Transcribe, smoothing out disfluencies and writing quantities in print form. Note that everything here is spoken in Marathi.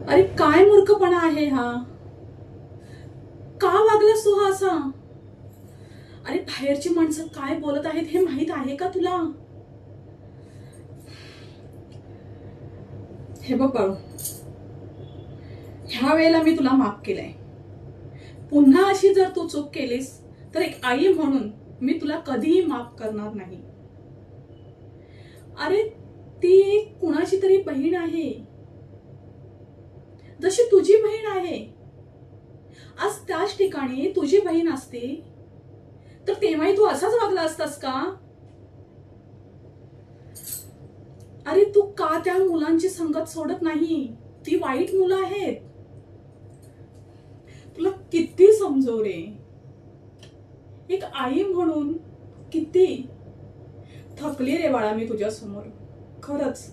अरे काय मूर्खपणा आहे हा. का वागलास तू हा असा. अरे बाहेरची माणसं काय बोलत आहेत हे माहित आहे का तुला. हे बघ बाळू, ह्या वेळेला मी तुला माफ केलंय. पुन्हा अशी जर तू चूक केलीस तर एक आई म्हणून मी तुला कधीही माफ करणार नाही. अरे ती एक कुणाची तरी बहीण आहे, जशी तुझी बहीण आहे. आज त्याच ठिकाणी तुझी बहीण असती तर तेव्हाही तू असाच वागला असतास का. अरे तू का त्या मुलांची संगत सोडत नाही. ती वाईट मुलं आहेत. तुला किती समजव रे. एक आई म्हणून किती थकली रे बाळा मी तुझ्या समोर. खरंच